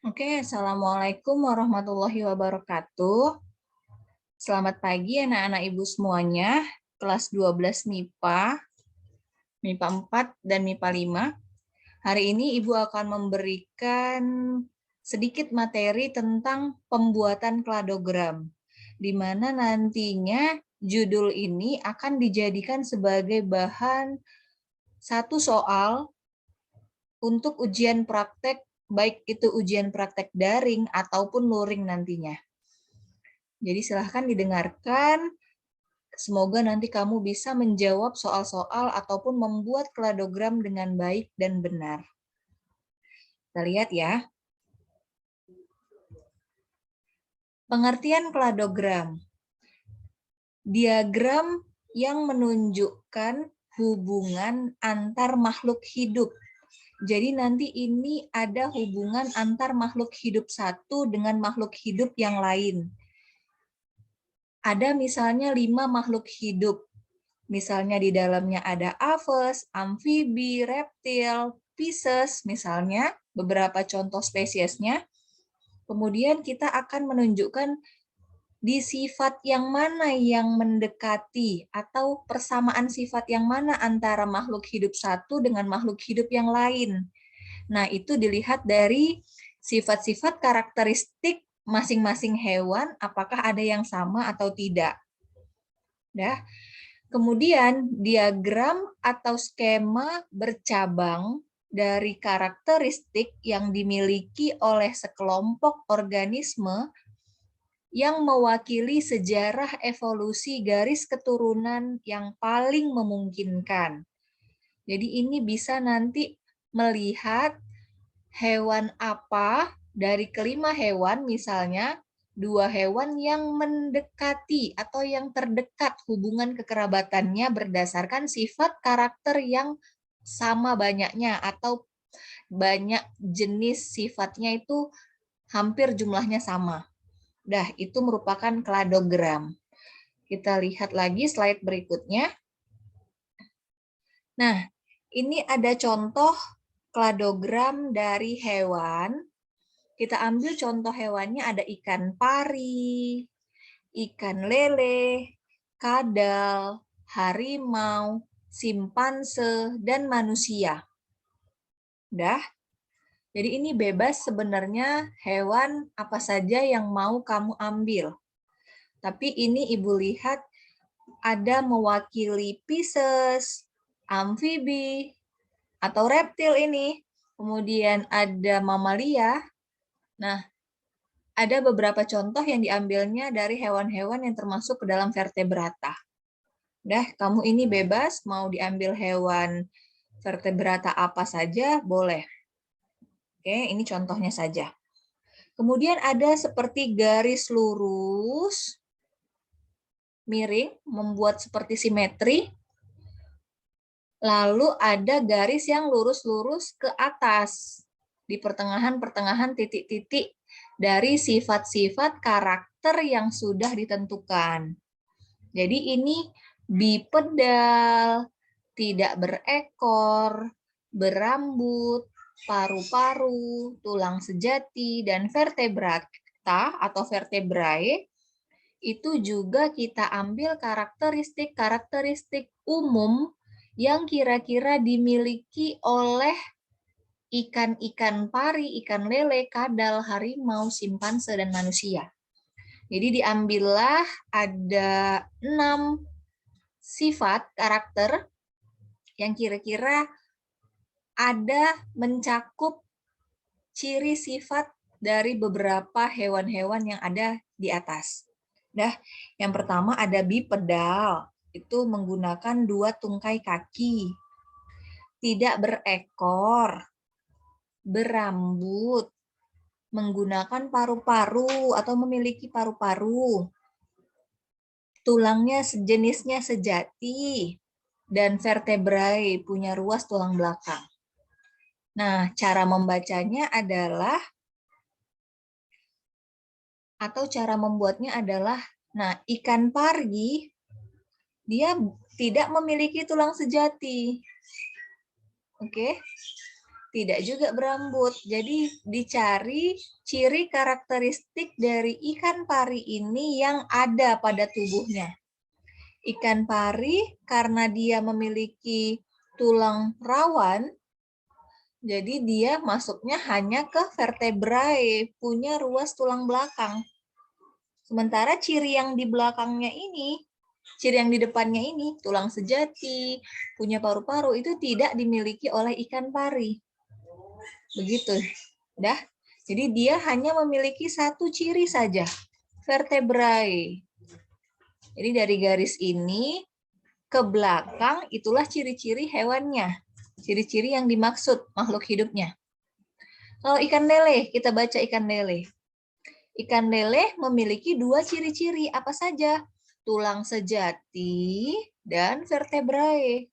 Oke, Assalamualaikum warahmatullahi wabarakatuh. Selamat pagi anak-anak Ibu semuanya, kelas 12 MIPA, MIPA 4 dan MIPA 5. Hari ini Ibu akan memberikan sedikit materi tentang pembuatan kladogram, di mana nantinya judul ini akan dijadikan sebagai bahan satu soal untuk ujian praktek, baik itu ujian praktek daring ataupun luring nantinya. Jadi silahkan didengarkan, semoga nanti kamu bisa menjawab soal-soal ataupun membuat kladogram dengan baik dan benar. Kita lihat ya. Pengertian kladogram. Diagram yang menunjukkan hubungan antar makhluk hidup. Jadi nanti ini ada hubungan antar makhluk hidup satu dengan makhluk hidup yang lain. Ada misalnya 5 makhluk hidup. Misalnya di dalamnya ada aves, amfibi, reptil, pisces, misalnya beberapa contoh spesiesnya. Kemudian kita akan menunjukkan di sifat yang mana yang mendekati atau persamaan sifat yang mana antara makhluk hidup satu dengan makhluk hidup yang lain. Nah, itu dilihat dari sifat-sifat karakteristik masing-masing hewan, apakah ada yang sama atau tidak. Dah. Kemudian diagram atau skema bercabang dari karakteristik yang dimiliki oleh sekelompok organisme yang mewakili sejarah evolusi garis keturunan yang paling memungkinkan. Jadi ini bisa nanti melihat hewan apa dari kelima hewan, misalnya 2 hewan yang mendekati atau yang terdekat hubungan kekerabatannya berdasarkan sifat karakter yang sama banyaknya atau banyak jenis sifatnya itu hampir jumlahnya sama. Dah, itu merupakan kladogram. Kita lihat lagi slide berikutnya. Nah, ini ada contoh kladogram dari hewan. Kita ambil contoh hewannya, ada ikan pari, ikan lele, kadal, harimau, simpanse, dan manusia. Udah. Jadi ini bebas sebenarnya hewan apa saja yang mau kamu ambil. Tapi ini Ibu lihat ada mewakili Pisces, amfibi, atau reptil ini. Kemudian ada mamalia. Nah, ada beberapa contoh yang diambilnya dari hewan-hewan yang termasuk ke dalam vertebrata. Dah, kamu ini bebas, mau diambil hewan vertebrata apa saja, boleh. Oke, ini contohnya saja. Kemudian ada seperti garis lurus, miring, membuat seperti simetri. Lalu ada garis yang lurus-lurus ke atas. Di pertengahan-pertengahan titik-titik dari sifat-sifat karakter yang sudah ditentukan. Jadi ini bipedal, tidak berekor, berambut, paru-paru, tulang sejati, dan vertebrata atau vertebrae, itu juga kita ambil karakteristik-karakteristik umum yang kira-kira dimiliki oleh ikan-ikan pari, ikan lele, kadal, harimau, simpanse, dan manusia. Jadi diambillah ada 6 sifat karakter yang kira-kira ada mencakup ciri sifat dari beberapa hewan-hewan yang ada di atas. Nah, yang pertama ada bipedal, itu menggunakan 2 tungkai kaki. Tidak berekor, berambut, menggunakan paru-paru atau memiliki paru-paru. Tulangnya sejenisnya sejati, dan vertebrae, punya ruas tulang belakang. Nah, cara membacanya adalah, atau cara membuatnya adalah, nah, ikan pari, dia tidak memiliki tulang sejati. Oke? Tidak juga berambut. Jadi dicari ciri karakteristik dari ikan pari ini yang ada pada tubuhnya. Ikan pari karena dia memiliki tulang rawan, jadi dia masuknya hanya ke vertebrae, punya ruas tulang belakang. Sementara ciri yang di belakangnya ini, ciri yang di depannya ini, tulang sejati, punya paru-paru, itu tidak dimiliki oleh ikan pari. Begitu. Dah. Jadi dia hanya memiliki satu ciri saja, vertebrae. Jadi dari garis ini ke belakang itulah ciri-ciri hewannya. Ciri-ciri yang dimaksud makhluk hidupnya. Kalau ikan lele, kita baca ikan lele. Ikan lele memiliki dua ciri-ciri, apa saja? Tulang sejati dan vertebrae.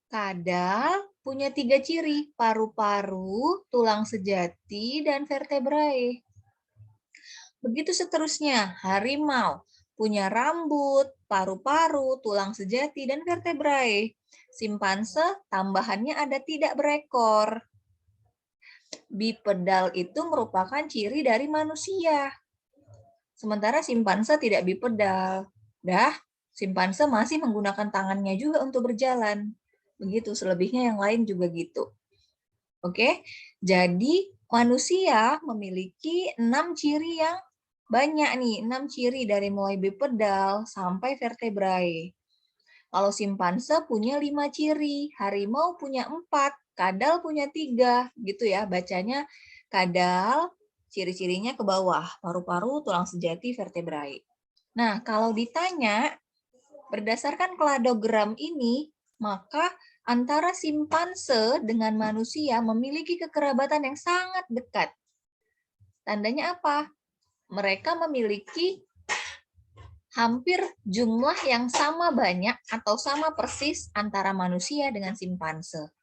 Kadal punya 3 ciri, paru-paru, tulang sejati, dan vertebrae. Begitu seterusnya, harimau punya rambut, paru-paru, tulang sejati, dan vertebrae. Simpanse tambahannya ada tidak berekor. Bipedal itu merupakan ciri dari manusia. Sementara simpanse tidak bipedal. Simpanse masih menggunakan tangannya juga untuk berjalan. Begitu, selebihnya yang lain juga gitu. Oke, jadi manusia memiliki 6 ciri yang banyak nih, 6 ciri dari mulai bipedal sampai vertebrae. Kalau simpanse punya 5 ciri, harimau punya 4, kadal punya 3, gitu ya, bacanya kadal, ciri-cirinya ke bawah, paru-paru, tulang sejati, vertebrae. Nah, kalau ditanya, berdasarkan kladogram ini, maka antara simpanse dengan manusia memiliki kekerabatan yang sangat dekat. Tandanya apa? Mereka memiliki hampir jumlah yang sama banyak atau sama persis antara manusia dengan simpanse.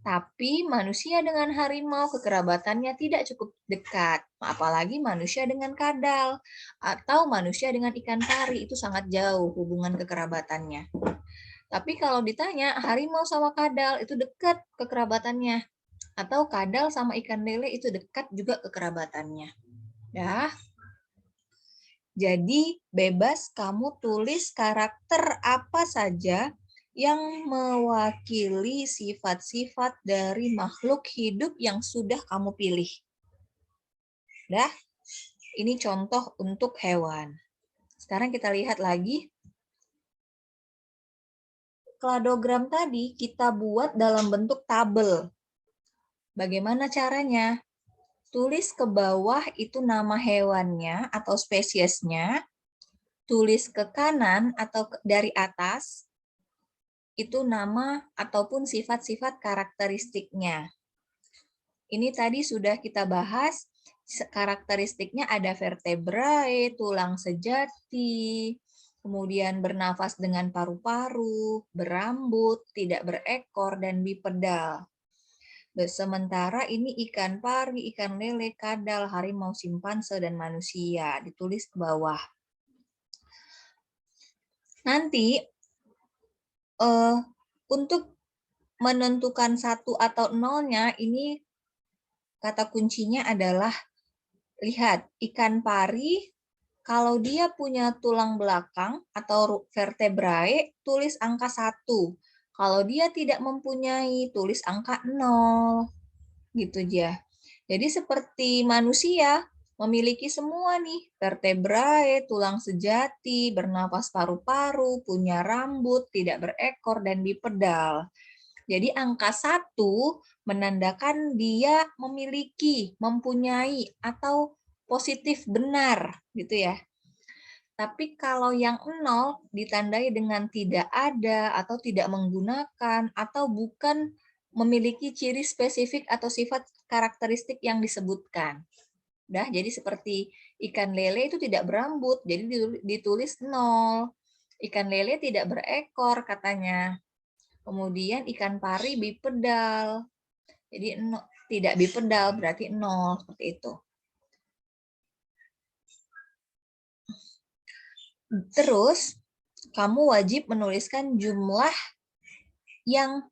Tapi manusia dengan harimau kekerabatannya tidak cukup dekat, apalagi manusia dengan kadal atau manusia dengan ikan pari itu sangat jauh hubungan kekerabatannya. Tapi kalau ditanya harimau sama kadal itu dekat kekerabatannya, atau kadal sama ikan lele itu dekat juga kekerabatannya. Ya. Jadi bebas kamu tulis karakter apa saja yang mewakili sifat-sifat dari makhluk hidup yang sudah kamu pilih. Dah, ini contoh untuk hewan. Sekarang kita lihat lagi. Kladogram tadi kita buat dalam bentuk tabel. Bagaimana caranya? Tulis ke bawah itu nama hewannya atau spesiesnya. Tulis ke kanan atau dari atas itu nama ataupun sifat-sifat karakteristiknya. Ini tadi sudah kita bahas, karakteristiknya ada vertebrae, tulang sejati, kemudian bernafas dengan paru-paru, berambut, tidak berekor, dan bipedal. Sementara ini ikan pari, ikan lele, kadal, harimau, simpanse, dan manusia. Ditulis ke bawah. Nanti, untuk menentukan 1 atau 0-nya, ini kata kuncinya adalah, lihat, ikan pari, kalau dia punya tulang belakang atau vertebrae, tulis angka 1. Kalau dia tidak mempunyai, tulis angka 0. Gitu aja. Jadi seperti manusia, memiliki semua nih, vertebrae, tulang sejati, bernapas paru-paru, punya rambut, tidak berekor, dan bipedal. Jadi angka 1 menandakan dia memiliki, mempunyai, atau positif benar, gitu ya. Tapi kalau yang 0 ditandai dengan tidak ada, atau tidak menggunakan, atau bukan memiliki ciri spesifik atau sifat karakteristik yang disebutkan. Udah, jadi seperti ikan lele itu tidak berambut, jadi ditulis 0. Ikan lele tidak berekor katanya. Kemudian ikan pari bipedal. Jadi tidak bipedal berarti 0, seperti itu. Terus kamu wajib menuliskan jumlah yang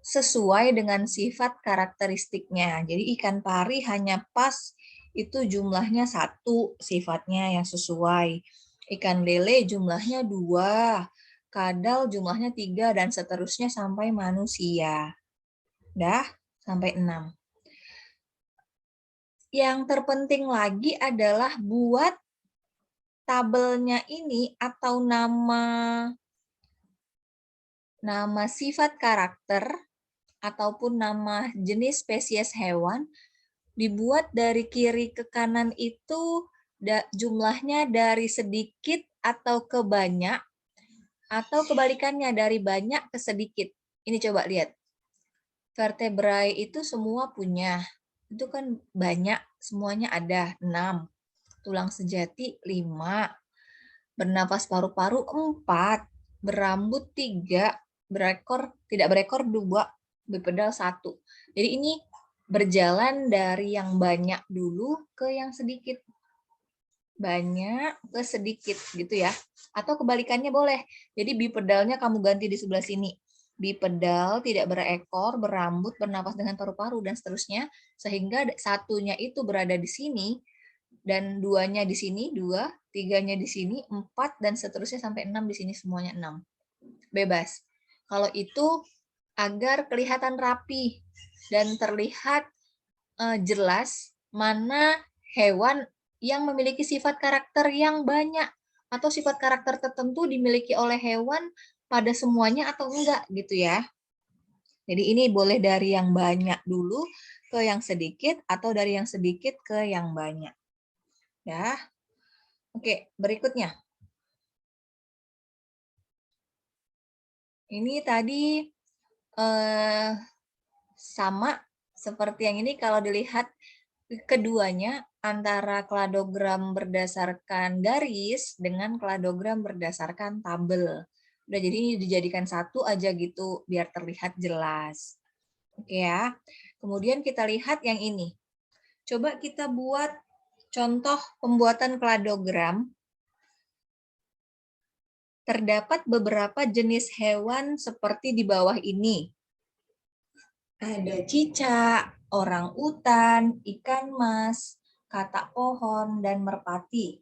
sesuai dengan sifat karakteristiknya. Jadi ikan pari hanya pas itu jumlahnya 1 sifatnya yang sesuai. Ikan lele jumlahnya 2, kadal jumlahnya 3, dan seterusnya sampai manusia. Dah, sampai 6. Yang terpenting lagi adalah buat tabelnya ini atau nama sifat karakter ataupun nama jenis spesies hewan dibuat dari kiri ke kanan itu jumlahnya dari sedikit atau ke banyak, atau kebalikannya dari banyak ke sedikit. Ini coba lihat. Vertebrae itu semua punya. Itu kan banyak, semuanya ada 6. Tulang sejati 5. Bernapas paru-paru 4. Berambut 3. Tidak berekor 2. Bipedal 1. Jadi ini berjalan dari yang banyak dulu ke yang sedikit. Banyak ke sedikit gitu ya. Atau kebalikannya boleh. Jadi bipedalnya kamu ganti di sebelah sini. Bipedal, tidak berekor, berambut, bernapas dengan paru-paru, dan seterusnya. Sehingga satunya itu berada di sini, dan 2-nya di sini, 2, 3-nya di sini, 4, dan seterusnya sampai 6 di sini, semuanya 6. Bebas. Kalau itu agar kelihatan rapi dan terlihat jelas mana hewan yang memiliki sifat karakter yang banyak atau sifat karakter tertentu dimiliki oleh hewan pada semuanya atau enggak gitu ya. Jadi ini boleh dari yang banyak dulu ke yang sedikit atau dari yang sedikit ke yang banyak. Ya. Oke, berikutnya. Ini tadi sama seperti yang ini kalau dilihat keduanya antara kladogram berdasarkan garis dengan kladogram berdasarkan tabel. Udah, jadi ini dijadikan satu aja gitu biar terlihat jelas. Oke ya. Kemudian kita lihat yang ini. Coba kita buat contoh pembuatan kladogram. Terdapat beberapa jenis hewan seperti di bawah ini. Ada cicak, orang utan, ikan mas, katak pohon, dan merpati.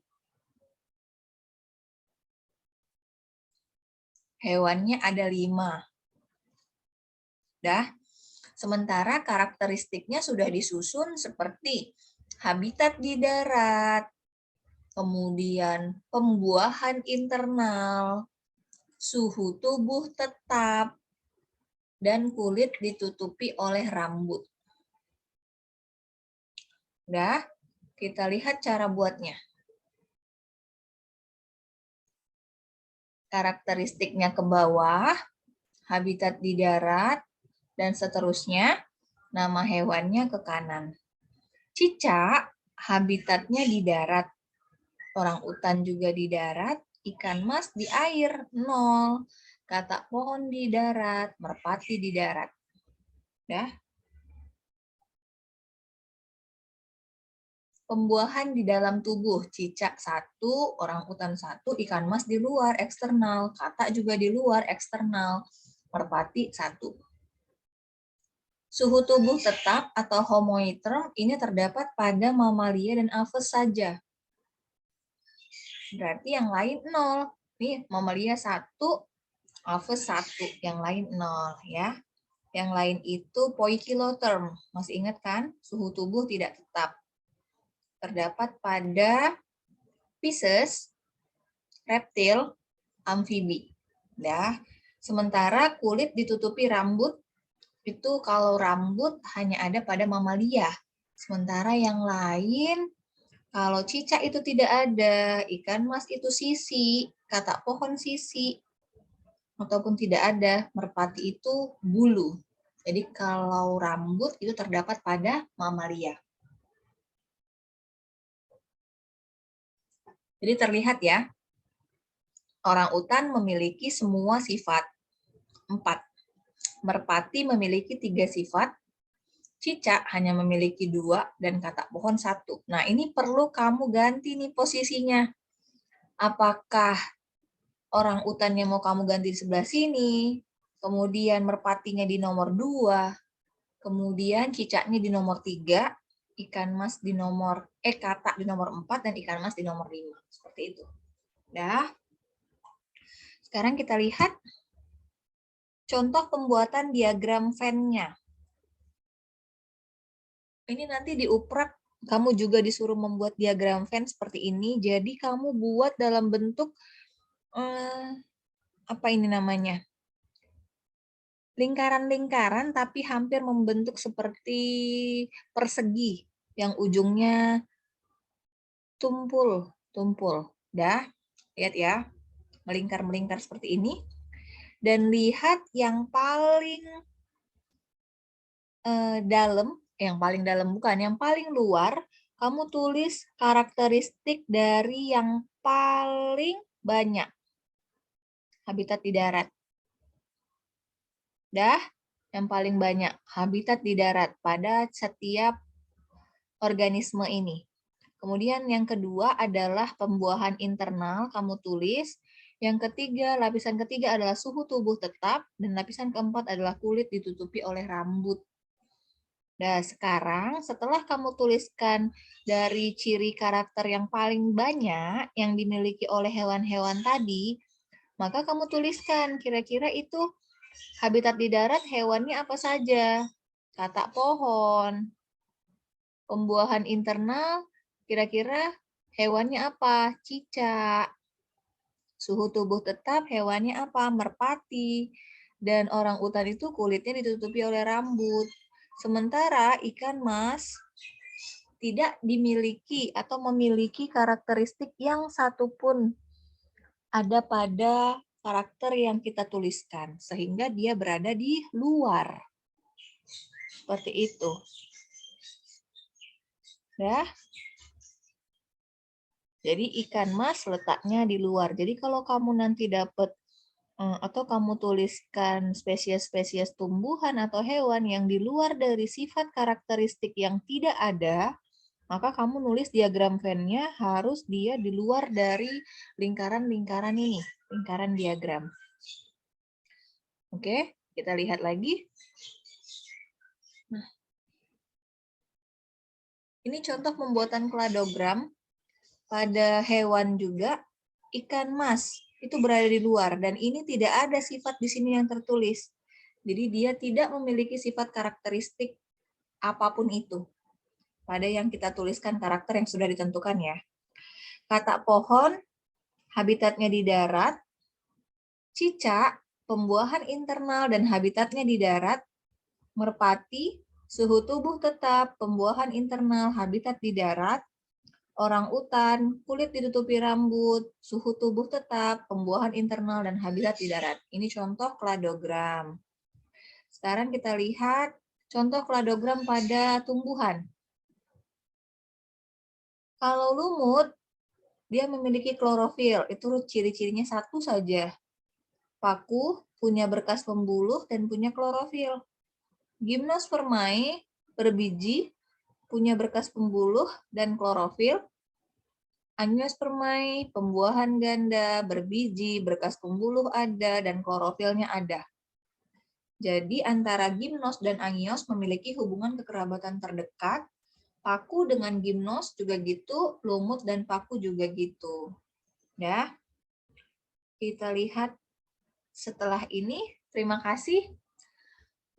Hewannya ada 5. Sementara karakteristiknya sudah disusun seperti habitat di darat, kemudian pembuahan internal, suhu tubuh tetap, dan kulit ditutupi oleh rambut. Udah, kita lihat cara buatnya. Karakteristiknya ke bawah, habitat di darat, dan seterusnya. Nama hewannya ke kanan. Cicak, habitatnya di darat. Orang utan juga di darat. Ikan mas di air, 0. Katak pohon di darat, merpati di darat. Udah. Pembuahan di dalam tubuh, cicak 1, orang utan 1, ikan mas di luar, eksternal. Katak juga di luar, eksternal. Merpati 1. Suhu tubuh tetap atau homoiterm ini terdapat pada mamalia dan aves saja. Berarti yang lain 0. Nih, mamalia 1, aves 1, yang lain 0 ya. Yang lain itu poikiloterm. Masih ingat kan? Suhu tubuh tidak tetap. Terdapat pada Pisces, reptil, amfibi. Ya. Sementara kulit ditutupi rambut, itu kalau rambut hanya ada pada mamalia. Sementara yang lain, kalau cicak itu tidak ada, ikan mas itu sisi, katak pohon sisi, ataupun tidak ada, merpati itu bulu. Jadi kalau rambut itu terdapat pada mamalia. Jadi terlihat ya, orang utan memiliki semua sifat 4. Merpati memiliki 3 sifat, cicak hanya memiliki 2, dan katak pohon 1. Nah, ini perlu kamu ganti nih posisinya. Apakah orang utannya mau kamu ganti di sebelah sini, kemudian merpatinya di nomor 2, kemudian cicaknya di nomor 3, ikan mas di nomor, katak di nomor 4, dan ikan mas di nomor 5. Seperti itu. Dah. Sekarang kita lihat contoh pembuatan diagram Venn-nya. Ini nanti di uprak kamu juga disuruh membuat diagram Venn seperti ini. Jadi kamu buat dalam bentuk apa ini namanya? Lingkaran-lingkaran tapi hampir membentuk seperti persegi yang ujungnya tumpul. Dah, lihat ya. Melingkar-melingkar seperti ini. Dan lihat yang paling dalam, yang paling luar, kamu tulis karakteristik dari yang paling banyak habitat di darat. Dah, yang paling banyak habitat di darat pada setiap organisme ini. Kemudian yang kedua adalah pembuahan internal, kamu tulis. Yang ketiga, lapisan ketiga adalah suhu tubuh tetap, dan lapisan keempat adalah kulit ditutupi oleh rambut. Nah, sekarang setelah kamu tuliskan dari ciri karakter yang paling banyak yang dimiliki oleh hewan-hewan tadi, maka kamu tuliskan kira-kira itu habitat di darat hewannya apa saja. Katak pohon, pembuahan internal, kira-kira hewannya apa? Cicak. Suhu tubuh tetap hewannya apa? Merpati. Dan orang utan itu kulitnya ditutupi oleh rambut. Sementara ikan mas tidak dimiliki atau memiliki karakteristik yang satupun ada pada karakter yang kita tuliskan. Sehingga dia berada di luar. Seperti itu. Ya. Jadi ikan mas letaknya di luar. Jadi kalau kamu nanti dapat atau kamu tuliskan spesies-spesies tumbuhan atau hewan yang di luar dari sifat karakteristik yang tidak ada, maka kamu nulis diagram Venn-nya harus dia di luar dari lingkaran-lingkaran ini, lingkaran diagram. Oke, kita lihat lagi. Nah, ini contoh pembuatan kladogram pada hewan juga. Ikan mas itu berada di luar dan ini tidak ada sifat di sini yang tertulis. Jadi dia tidak memiliki sifat karakteristik apapun itu pada yang kita tuliskan karakter yang sudah ditentukan ya. Katak pohon, habitatnya di darat. Cicak, pembuahan internal dan habitatnya di darat. Merpati, suhu tubuh tetap, pembuahan internal, habitat di darat. Orang utan, kulit ditutupi rambut, suhu tubuh tetap, pembuahan internal, dan habitat di darat. Ini contoh kladogram. Sekarang kita lihat contoh kladogram pada tumbuhan. Kalau lumut, dia memiliki klorofil. Itu ciri-cirinya satu saja. Paku, punya berkas pembuluh, dan punya klorofil. Gymnospermae, berbiji, punya berkas pembuluh dan klorofil. Angiospermae, pembuahan ganda, berbiji, berkas pembuluh ada, dan klorofilnya ada. Jadi antara gimnos dan angios memiliki hubungan kekerabatan terdekat. Paku dengan gimnos juga gitu, lumut dan paku juga gitu. Ya. Kita lihat setelah ini. Terima kasih.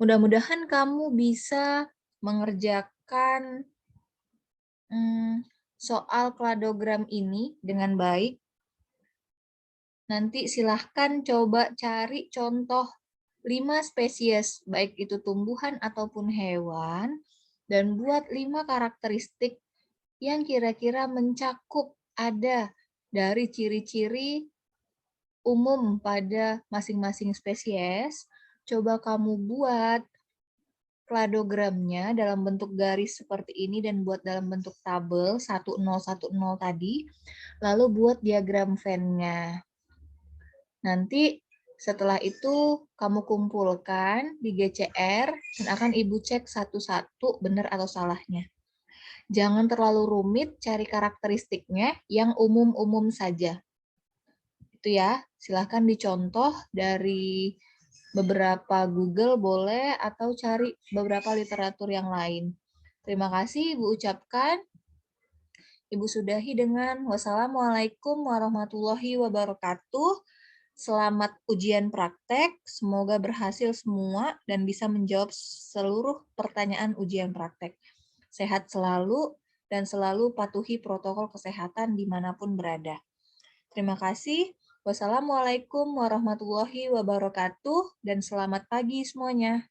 Mudah-mudahan kamu bisa mengerjakan soal kladogram ini dengan baik. Nanti silahkan coba cari contoh 5 spesies, baik itu tumbuhan ataupun hewan, dan buat 5 karakteristik yang kira-kira mencakup ada dari ciri-ciri umum pada masing-masing spesies. Coba kamu buat kladogramnya dalam bentuk garis seperti ini dan buat dalam bentuk tabel 1010 tadi, lalu buat diagram Venn-nya. Nanti setelah itu kamu kumpulkan di GCR dan akan Ibu cek satu-satu benar atau salahnya. Jangan terlalu rumit cari karakteristiknya, yang umum-umum saja. Itu ya, silahkan dicontoh dari beberapa Google boleh atau cari beberapa literatur yang lain. Terima kasih Ibu ucapkan. Ibu sudahi dengan wassalamualaikum warahmatullahi wabarakatuh. Selamat ujian praktek, semoga berhasil semua dan bisa menjawab seluruh pertanyaan ujian praktek. Sehat selalu dan selalu patuhi protokol kesehatan dimanapun berada. Terima kasih. Wassalamualaikum warahmatullahi wabarakatuh dan selamat pagi semuanya.